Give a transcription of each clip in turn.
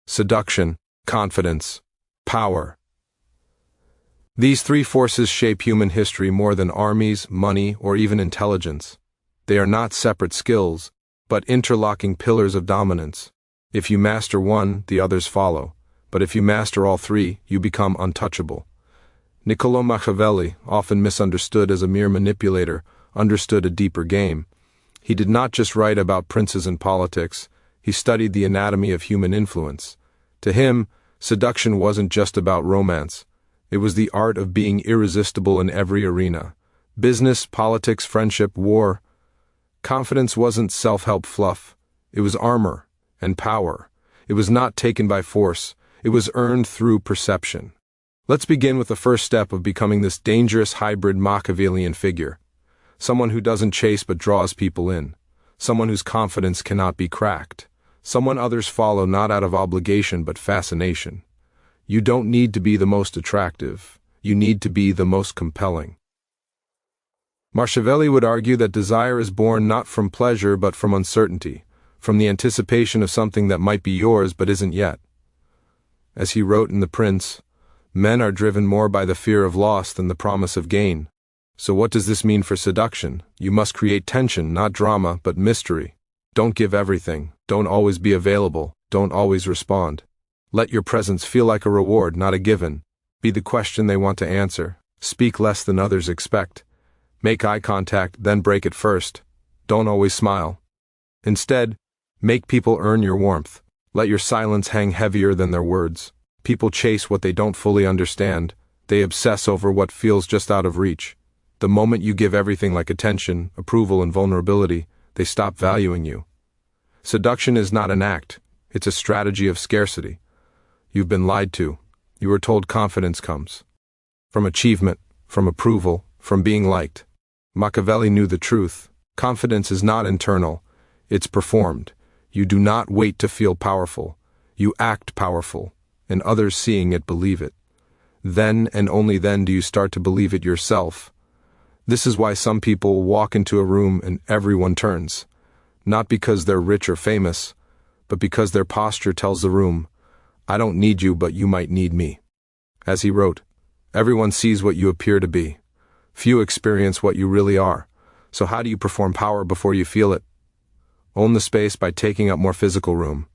seduction, confidence, power. These three forces shape human history more than armies, money, or even intelligence. They are not separate skills, but interlocking pillars of dominance. If you master one, the others follow. But if you master all three, you become untouchable. Niccolò Machiavelli, often misunderstood as a mere manipulator, understood a deeper game. He did not just write about princes and politics, he studied the anatomy of human influence. To him, seduction wasn't just about romance. It was the art of being irresistible in every arena. Business, politics, friendship, war. Confidence wasn't self-help fluff. It was armor and power. It was not taken by force. It was earned through perception. Let's begin with the first step of becoming this dangerous hybrid Machiavellian figure. Someone who doesn't chase but draws people in. Someone whose confidence cannot be cracked. Someone others follow not out of obligation but fascination. You don't need to be the most attractive. You need to be the most compelling. Machiavelli would argue that desire is born not from pleasure but from uncertainty, from the anticipation of something that might be yours but isn't yet. As he wrote in The Prince, men are driven more by the fear of loss than the promise of gain. So what does this mean for seduction? You must create tension, not drama, but mystery. Don't give everything. Don't always be available. Don't always respond. Let your presence feel like a reward, not a given. Be the question they want to answer. Speak less than others expect. Make eye contact, then break it first. Don't always smile. Instead, make people earn your warmth. Let your silence hang heavier than their words. People chase what they don't fully understand. They obsess over what feels just out of reach. The moment you give everything like attention, approval, and vulnerability, they stop valuing you. Seduction is not an act. It's a strategy of scarcity. You've been lied to. You were told confidence comes from achievement, from approval, from being liked. Machiavelli knew the truth. Confidence is not internal. It's performed. You do not wait to feel powerful. You act powerful, and others seeing it believe it. Then and only then do you start to believe it yourself. This is why some people walk into a room and everyone turns. Not because they're rich or famous, but because their posture tells the room, I don't need you, but you might need me. As he wrote, everyone sees what you appear to be. Few experience what you really are. So how do you perform power before you feel it? Own the space by taking up more physical room.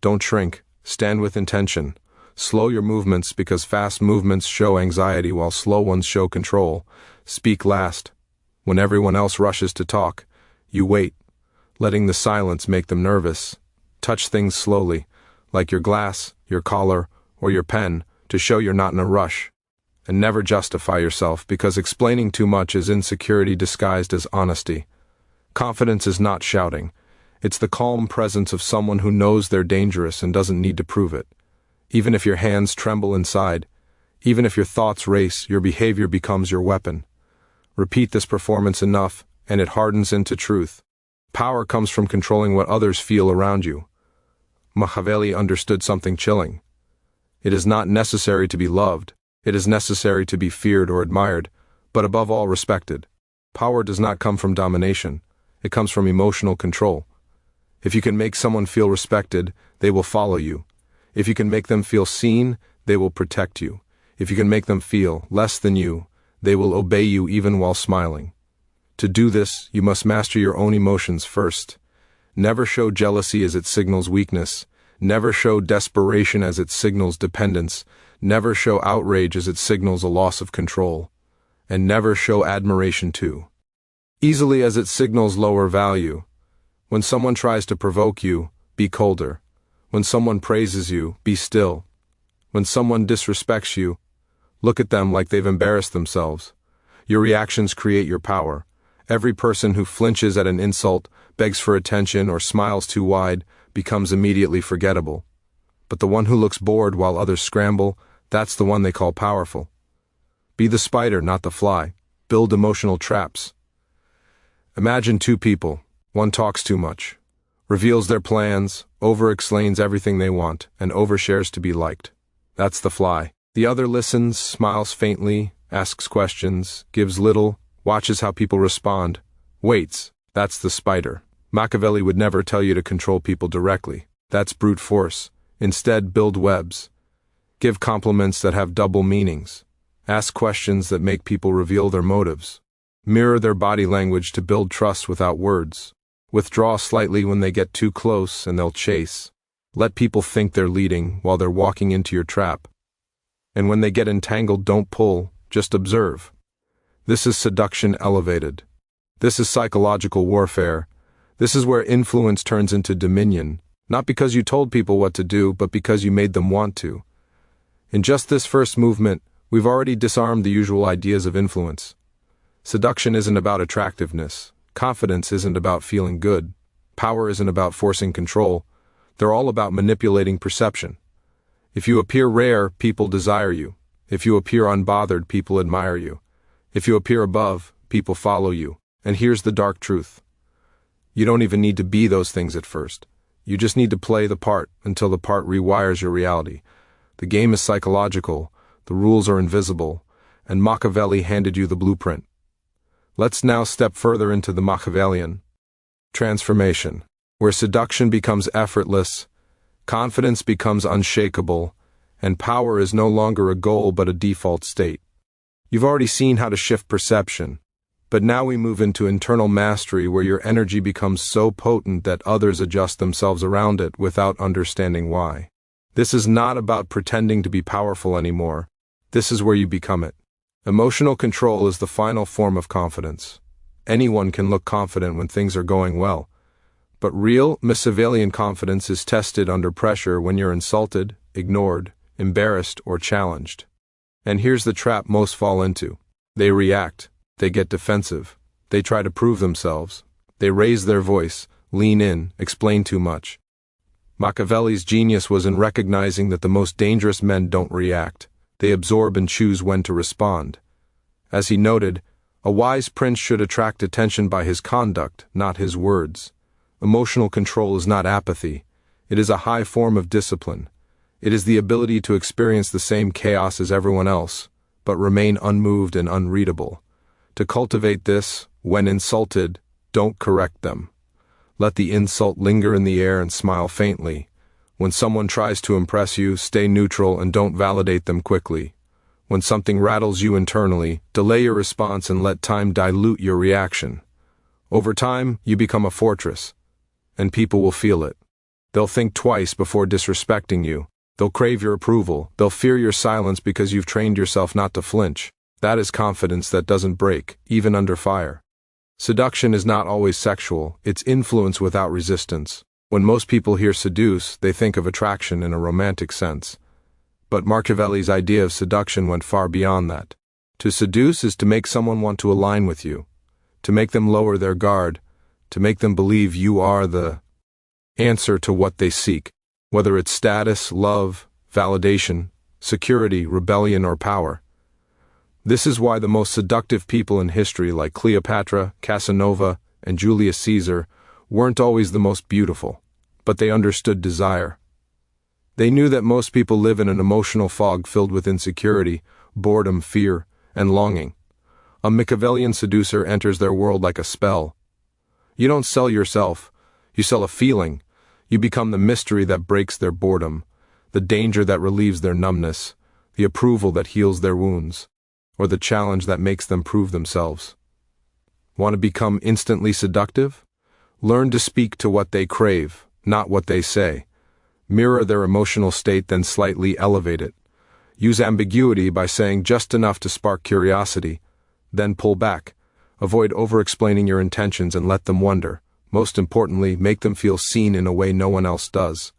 Don't shrink. Stand with intention. Slow your movements because fast movements show anxiety while slow ones show control. Speak last. When everyone else rushes to talk, you wait, letting the silence make them nervous. Touch things slowly, like your glass, your collar, or your pen, to show you're not in a rush. And never justify yourself because explaining too much is insecurity disguised as honesty. Confidence is not shouting. It's the calm presence of someone who knows they're dangerous and doesn't need to prove it. Even if your hands tremble inside, even if your thoughts race, your behavior becomes your weapon. Repeat this performance enough, and it hardens into truth. Power comes from controlling what others feel around you. Machiavelli understood something chilling. It is not necessary to be loved. It is necessary to be feared or admired, but above all respected. Power does not come from domination. It comes from emotional control. If you can make someone feel respected, they will follow you. If you can make them feel seen, they will protect you. If you can make them feel less than you, they will obey you even while smiling. To do this, you must master your own emotions first. Never show jealousy as it signals weakness. Never show desperation as it signals dependence. Never show outrage as it signals a loss of control. And never show admiration too easily as it signals lower value. When someone tries to provoke you, be colder. When someone praises you, be still. When someone disrespects you, look at them like they've embarrassed themselves. Your reactions create your power. Every person who flinches at an insult, begs for attention, or smiles too wide becomes immediately forgettable. But the one who looks bored while others scramble, that's the one they call powerful. Be the spider, not the fly. Build emotional traps. Imagine two people. One talks too much, reveals their plans, over-explains everything they want, and overshares to be liked. That's the fly. The other listens, smiles faintly, asks questions, gives little, watches how people respond, waits. That's the spider. Machiavelli would never tell you to control people directly. That's brute force. Instead, build webs. Give compliments that have double meanings. Ask questions that make people reveal their motives. Mirror their body language to build trust without words. Withdraw slightly when they get too close and they'll chase. Let people think they're leading while they're walking into your trap. And when they get entangled, don't pull, just observe. This is seduction elevated. This is psychological warfare. This is where influence turns into dominion, not because you told people what to do, but because you made them want to. In just this first movement, we've already disarmed the usual ideas of influence. Seduction isn't about attractiveness. Confidence isn't about feeling good. Power isn't about forcing control. They're all about manipulating perception. If you appear rare, people desire you. If you appear unbothered, people admire you. If you appear above, people follow you. And here's the dark truth. You don't even need to be those things at first. You just need to play the part until the part rewires your reality. The game is psychological, the rules are invisible, and Machiavelli handed you the blueprint. Let's now step further into the Machiavellian transformation, where seduction becomes effortless, confidence becomes unshakable, and power is no longer a goal but a default state. You've already seen how to shift perception, but now we move into internal mastery, where your energy becomes so potent that others adjust themselves around it without understanding why. This is not about pretending to be powerful anymore. This is where you become it. Emotional control is the final form of confidence. Anyone can look confident when things are going well, but real Machiavellian confidence is tested under pressure when you're insulted, ignored, embarrassed, or challenged. And here's the trap most fall into. They react. They get defensive. They try to prove themselves. They raise their voice, lean in, explain too much. Machiavelli's genius was in recognizing that the most dangerous men don't react. They absorb and choose when to respond. As he noted, a wise prince should attract attention by his conduct, not his words. Emotional control is not apathy. It is a high form of discipline. It is the ability to experience the same chaos as everyone else, but remain unmoved and unreadable. To cultivate this, when insulted, don't correct them. Let the insult linger in the air and smile faintly. When someone tries to impress you, stay neutral and don't validate them quickly. When something rattles you internally, delay your response and let time dilute your reaction. Over time, you become a fortress, and people will feel it. They'll think twice before disrespecting you. They'll crave your approval. They'll fear your silence because you've trained yourself not to flinch. That is confidence that doesn't break, even under fire. Seduction is not always sexual. It's influence without resistance. When most people hear seduce, they think of attraction in a romantic sense. But Machiavelli's idea of seduction went far beyond that. To seduce is to make someone want to align with you, to make them lower their guard, to make them believe you are the answer to what they seek, whether it's status, love, validation, security, rebellion, or power. This is why the most seductive people in history, like Cleopatra, Casanova, and Julius Caesar, weren't always the most beautiful, but they understood desire. They knew that most people live in an emotional fog filled with insecurity, boredom, fear, and longing. A Machiavellian seducer enters their world like a spell. You don't sell yourself, you sell a feeling. You become the mystery that breaks their boredom, the danger that relieves their numbness, the approval that heals their wounds, or the challenge that makes them prove themselves. Want to become instantly seductive? Learn to speak to what they crave, not what they say. Mirror their emotional state, then slightly elevate it. Use ambiguity by saying just enough to spark curiosity, then pull back. Avoid over-explaining your intentions and let them wonder. Most importantly, make them feel seen in a way no one else does.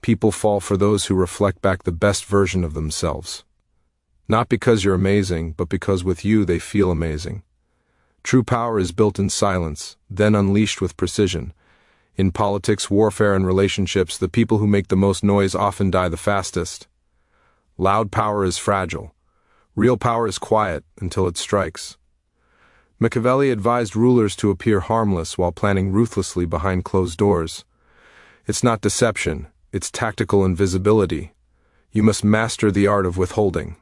People fall for those who reflect back the best version of themselves. Not because you're amazing, but because with you they feel amazing. True power is built in silence, then unleashed with precision. In politics, warfare, and relationships, the people who make the most noise often die the fastest. Loud power is fragile. Real power is quiet until it strikes. Machiavelli advised rulers to appear harmless while planning ruthlessly behind closed doors. It's not deception, it's tactical invisibility. You must master the art of withholding.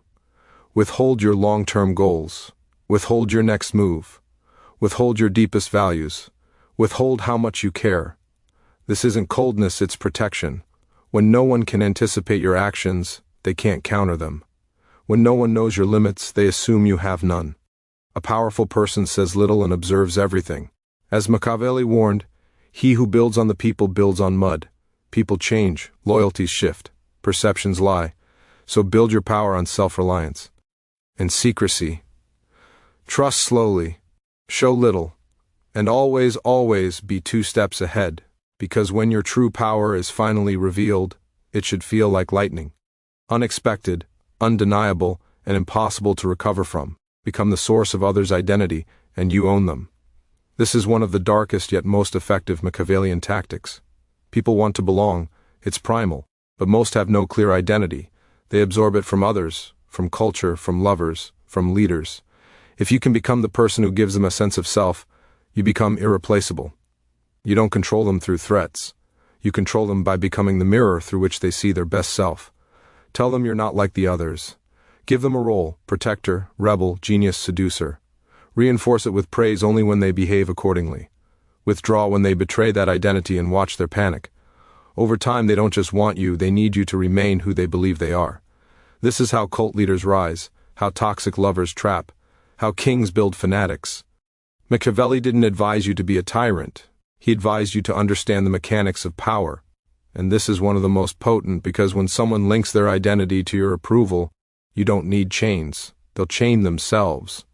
Withhold your long-term goals. Withhold your next move. Withhold your deepest values. Withhold how much you care. This isn't coldness, it's protection. When no one can anticipate your actions, they can't counter them. When no one knows your limits, they assume you have none. A powerful person says little and observes everything. As Machiavelli warned, he who builds on the people builds on mud. People change, loyalties shift, perceptions lie. So build your power on self-reliance. And secrecy. Trust slowly, show little, and always, always be 2 steps ahead, because when your true power is finally revealed, it should feel like lightning. Unexpected, undeniable, and impossible to recover from, become the source of others' identity, and you own them. This is one of the darkest yet most effective Machiavellian tactics. People want to belong, it's primal, but most have no clear identity. They absorb it from others, from culture, from lovers, from leaders. If you can become the person who gives them a sense of self, you become irreplaceable. You don't control them through threats. You control them by becoming the mirror through which they see their best self. Tell them you're not like the others. Give them a role: protector, rebel, genius, seducer. Reinforce it with praise only when they behave accordingly. Withdraw when they betray that identity and watch their panic. Over time, they don't just want you, they need you to remain who they believe they are. This is how cult leaders rise, how toxic lovers trap, how kings build fanatics. Machiavelli didn't advise you to be a tyrant. He advised you to understand the mechanics of power. And this is one of the most potent, because when someone links their identity to your approval, you don't need chains. They'll chain themselves.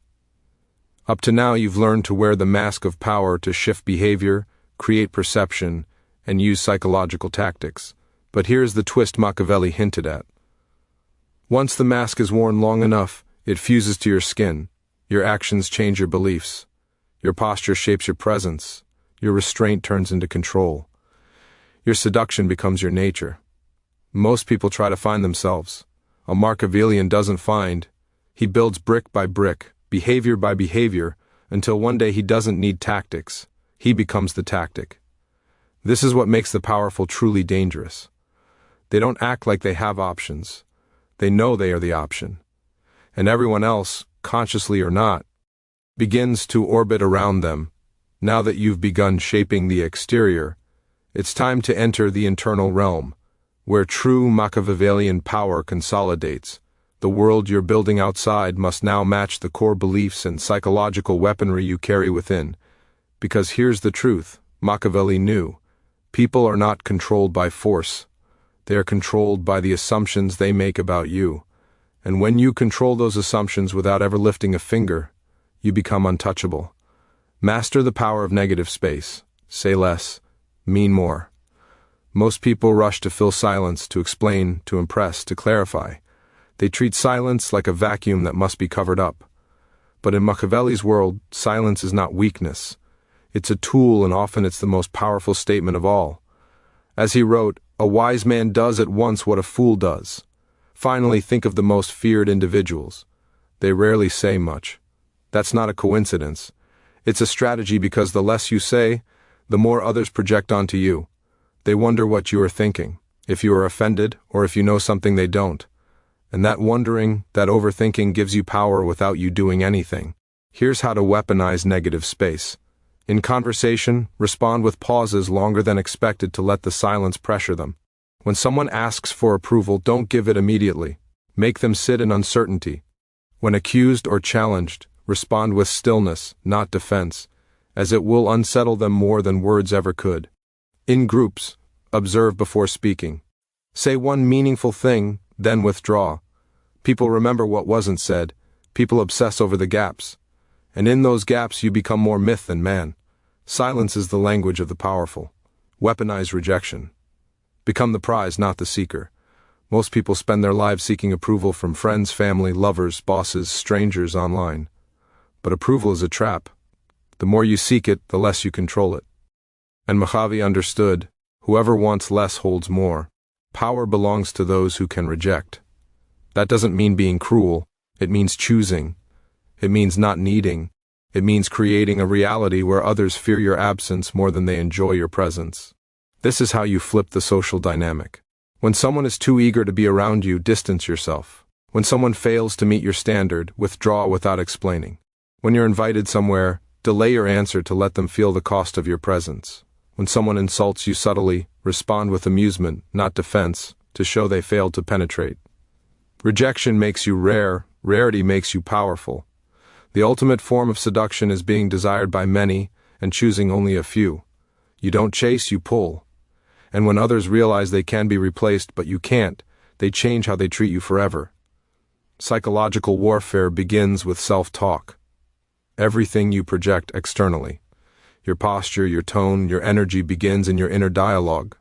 Up to now, you've learned to wear the mask of power to shift behavior, create perception, and use psychological tactics. But here's the twist Machiavelli hinted at. Once the mask is worn long enough, it fuses to your skin. Your actions change your beliefs. Your posture shapes your presence. Your restraint turns into control. Your seduction becomes your nature. Most people try to find themselves. A Machiavellian doesn't find. He builds brick by brick, behavior by behavior, until one day he doesn't need tactics. He becomes the tactic. This is what makes the powerful truly dangerous. They don't act like they have options. They know they are the option. And everyone else, consciously or not, begins to orbit around them. Now that you've begun shaping the exterior, it's time to enter the internal realm, where true Machiavellian power consolidates. The world you're building outside must now match the core beliefs and psychological weaponry you carry within. Because here's the truth, Machiavelli knew. People are not controlled by force. They are controlled by the assumptions they make about you. And when you control those assumptions without ever lifting a finger, you become untouchable. Master the power of negative space. Say less, mean more. Most people rush to fill silence, to explain, to impress, to clarify. They treat silence like a vacuum that must be covered up. But in Machiavelli's world, silence is not weakness. It's a tool, and often it's the most powerful statement of all. As he wrote, "A wise man does at once what a fool does." Finally, think of the most feared individuals. They rarely say much. That's not a coincidence. It's a strategy, because the less you say, the more others project onto you. They wonder what you are thinking, if you are offended, or if you know something they don't. And that wondering, that overthinking gives you power without you doing anything. Here's how to weaponize negative space. In conversation, respond with pauses longer than expected to let the silence pressure them. When someone asks for approval, don't give it immediately. Make them sit in uncertainty. When accused or challenged, respond with stillness, not defense, as it will unsettle them more than words ever could. In groups, observe before speaking. Say one meaningful thing, then withdraw. People remember what wasn't said. People obsess over the gaps. And in those gaps you become more myth than man. Silence is the language of the powerful. Weaponize rejection. Become the prize, not the seeker. Most people spend their lives seeking approval from friends, family, lovers, bosses, strangers online. But approval is a trap. The more you seek it, the less you control it. And Machiavelli understood, whoever wants less holds more. Power belongs to those who can reject. That doesn't mean being cruel. It means choosing. It means not needing. It means creating a reality where others fear your absence more than they enjoy your presence. This is how you flip the social dynamic. When someone is too eager to be around you, distance yourself. When someone fails to meet your standard, withdraw without explaining. When you're invited somewhere, delay your answer to let them feel the cost of your presence. When someone insults you subtly, respond with amusement, not defense, to show they failed to penetrate. Rejection makes you rare, rarity makes you powerful. The ultimate form of seduction is being desired by many and choosing only a few. You don't chase, you pull. And when others realize they can be replaced but you can't, they change how they treat you forever. Psychological warfare begins with self-talk. Everything you project externally. Your posture, your tone, your energy begins in your inner dialogue.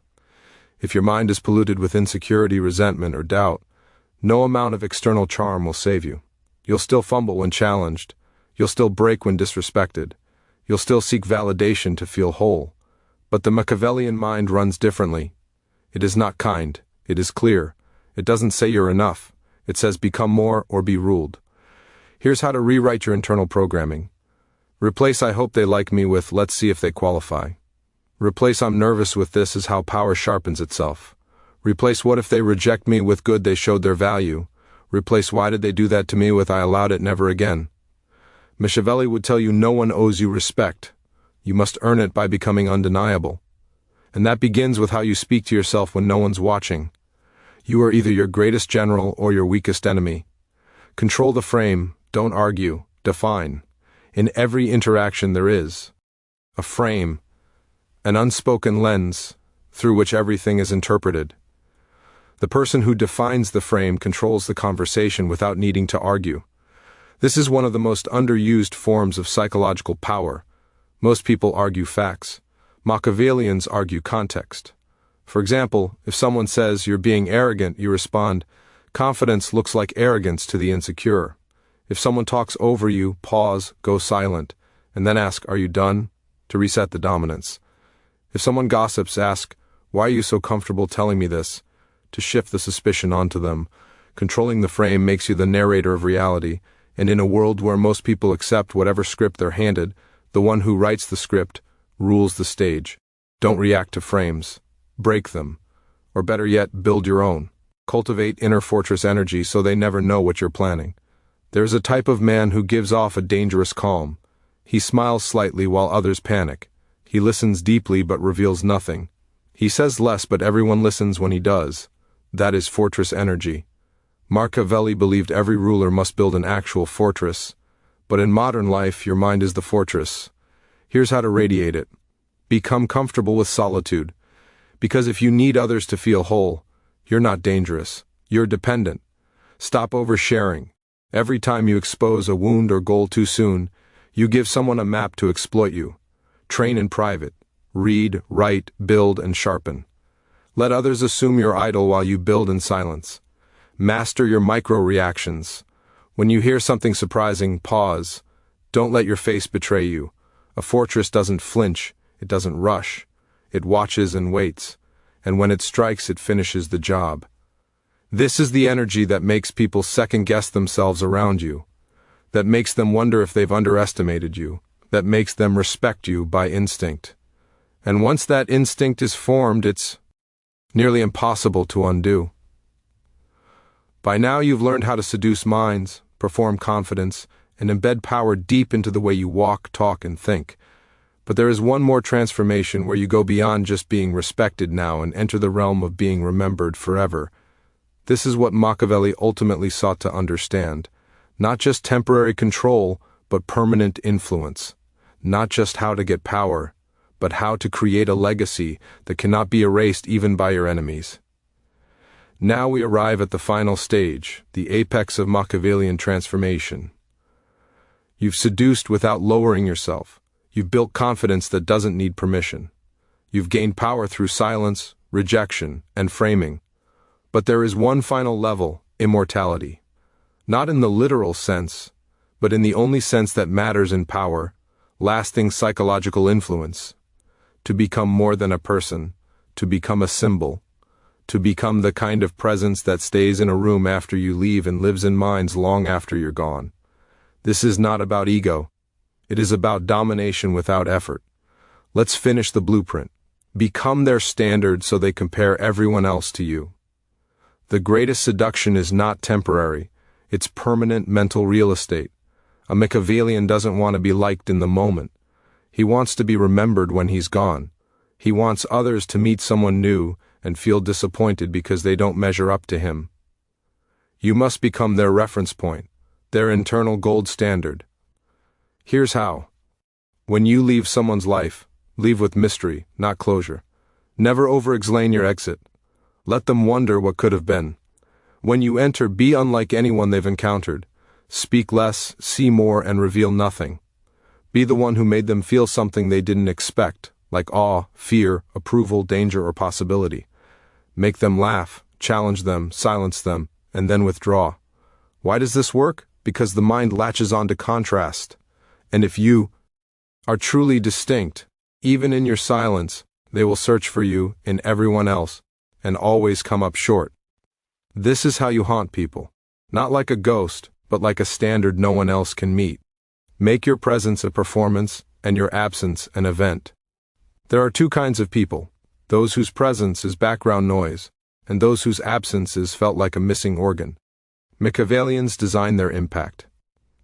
If your mind is polluted with insecurity, resentment, or doubt, no amount of external charm will save you. You'll still fumble when challenged. You'll still break when disrespected. You'll still seek validation to feel whole. But the Machiavellian mind runs differently. It is not kind. It is clear. It doesn't say you're enough. It says become more or be ruled. Here's how to rewrite your internal programming. Replace I hope they like me with let's see if they qualify. Replace I'm nervous with this is how power sharpens itself. Replace what if they reject me with good they showed their value. Replace why did they do that to me with I allowed it never again. Machiavelli would tell you no one owes you respect. You must earn it by becoming undeniable. And that begins with how you speak to yourself when no one's watching. You are either your greatest general or your weakest enemy. Control the frame, don't argue, define. In every interaction there is a frame, an unspoken lens through which everything is interpreted. The person who defines the frame controls the conversation without needing to argue. This is one of the most underused forms of psychological power. Most people argue facts. Machiavellians argue context. For example, if someone says you're being arrogant, you respond, confidence looks like arrogance to the insecure. If someone talks over you, pause, go silent, and then ask, are you done? To reset the dominance. If someone gossips, ask, why are you so comfortable telling me this? To shift the suspicion onto them. Controlling the frame makes you the narrator of reality, and in a world where most people accept whatever script they're handed, the one who writes the script rules the stage. Don't react to frames. Break them. Or better yet, build your own. Cultivate inner fortress energy so they never know what you're planning. There's a type of man who gives off a dangerous calm. He smiles slightly while others panic. He listens deeply but reveals nothing. He says less but everyone listens when he does. That is fortress energy. Machiavelli believed every ruler must build an actual fortress. But in modern life, your mind is the fortress. Here's how to radiate it. Become comfortable with solitude. Because if you need others to feel whole, you're not dangerous. You're dependent. Stop oversharing. Every time you expose a wound or goal too soon, you give someone a map to exploit you. Train in private. Read, write, build, and sharpen. Let others assume you're idle while you build in silence. Master your micro-reactions. When you hear something surprising, pause. Don't let your face betray you. A fortress doesn't flinch. It doesn't rush. It watches and waits. And when it strikes, it finishes the job. This is the energy that makes people second-guess themselves around you. That makes them wonder if they've underestimated you. That makes them respect you by instinct. And once that instinct is formed, it's nearly impossible to undo. By now you've learned how to seduce minds, perform confidence, and embed power deep into the way you walk, talk, and think. But there is one more transformation where you go beyond just being respected now and enter the realm of being remembered forever. This is what Machiavelli ultimately sought to understand. Not just temporary control, but permanent influence. Not just how to get power, but how to create a legacy that cannot be erased even by your enemies. Now we arrive at the final stage, the apex of Machiavellian transformation. You've seduced without lowering yourself. You've built confidence that doesn't need permission. You've gained power through silence, rejection, and framing. But there is one final level, immortality. Not in the literal sense, but in the only sense that matters in power, lasting psychological influence. To become more than a person, to become a symbol, to become the kind of presence that stays in a room after you leave and lives in minds long after you're gone. This is not about ego. It is about domination without effort. Let's finish the blueprint. Become their standard so they compare everyone else to you. The greatest seduction is not temporary. It's permanent mental real estate. A Machiavellian doesn't want to be liked in the moment. He wants to be remembered when he's gone. He wants others to meet someone new and feel disappointed because they don't measure up to him. You must become their reference point, their internal gold standard. Here's how. When you leave someone's life, leave with mystery, not closure. Never over-explain your exit. Let them wonder what could have been. When you enter, be unlike anyone they've encountered. Speak less, see more, and reveal nothing. Be the one who made them feel something they didn't expect, like awe, fear, approval, danger, or possibility. Make them laugh, challenge them, silence them, and then withdraw. Why does this work? Because the mind latches onto contrast. And if you are truly distinct, even in your silence, they will search for you in everyone else, and always come up short. This is how you haunt people. Not like a ghost, but like a standard no one else can meet. Make your presence a performance, and your absence an event. There are two kinds of people: those whose presence is background noise, and those whose absence is felt like a missing organ. Machiavellians design their impact.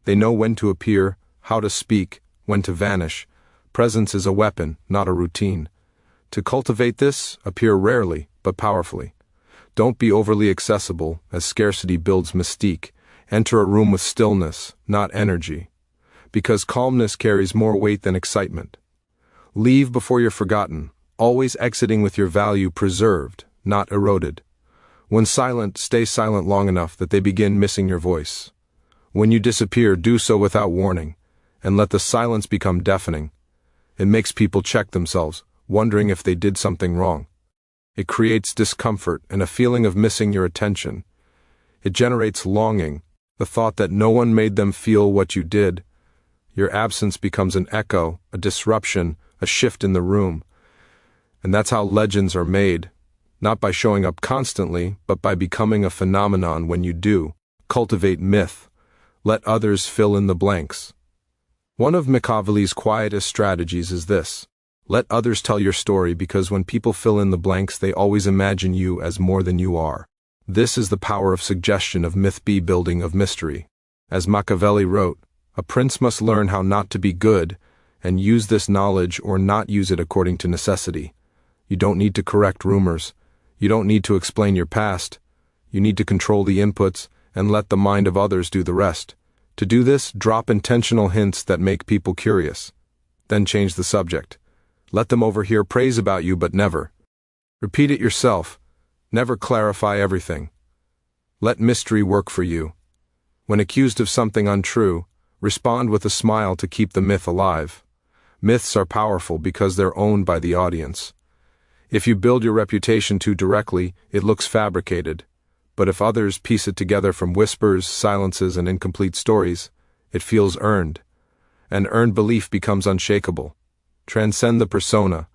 They know when to appear, how to speak, when to vanish. Presence is a weapon, not a routine. To cultivate this, appear rarely, but powerfully. Don't be overly accessible, as scarcity builds mystique. Enter a room with stillness, not energy. Because calmness carries more weight than excitement. Leave before you're forgotten, always exiting with your value preserved, not eroded. When silent, stay silent long enough that they begin missing your voice. When you disappear, do so without warning, and let the silence become deafening. It makes people check themselves, wondering if they did something wrong. It creates discomfort and a feeling of missing your attention. It generates longing, the thought that no one made them feel what you did. Your absence becomes an echo, a disruption, a shift in the room. And that's how legends are made, not by showing up constantly, but by becoming a phenomenon when you do. Cultivate myth. Let others fill in the blanks. One of Machiavelli's quietest strategies is this: let others tell your story, because when people fill in the blanks, they always imagine you as more than you are. This is the power of suggestion, of myth building, of mystery. As Machiavelli wrote, a prince must learn how not to be good, and use this knowledge or not use it according to necessity. You don't need to correct rumors. You don't need to explain your past. You need to control the inputs and let the mind of others do the rest. To do this, drop intentional hints that make people curious. Then change the subject. Let them overhear praise about you, but never repeat it yourself. Never clarify everything. Let mystery work for you. When accused of something untrue, respond with a smile to keep the myth alive. Myths are powerful because they're owned by the audience. If you build your reputation too directly, it looks fabricated. But if others piece it together from whispers, silences, and incomplete stories, it feels earned. And earned belief becomes unshakable. Transcend the persona.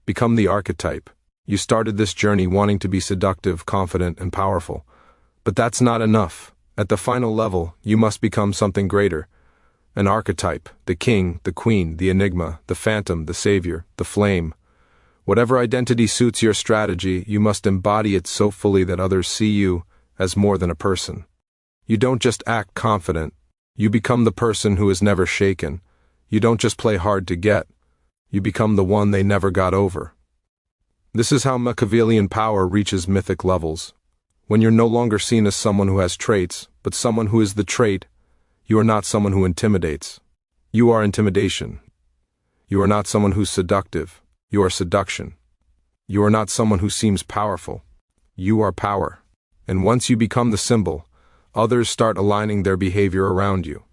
Become the archetype. You started this journey wanting to be seductive, confident, and powerful. But that's not enough. At the final level, you must become something greater. An archetype: the king, the queen, the enigma, the phantom, the savior, the flame. Whatever identity suits your strategy, you must embody it so fully that others see you as more than a person. You don't just act confident. You become the person who is never shaken. You don't just play hard to get. You become the one they never got over. This is how Machiavellian power reaches mythic levels. When you're no longer seen as someone who has traits, but someone who is the trait, you are not someone who intimidates. You are intimidation. You are not someone who's seductive. You are seduction. You are not someone who seems powerful. You are power. And once you become the symbol, others start aligning their behavior around you.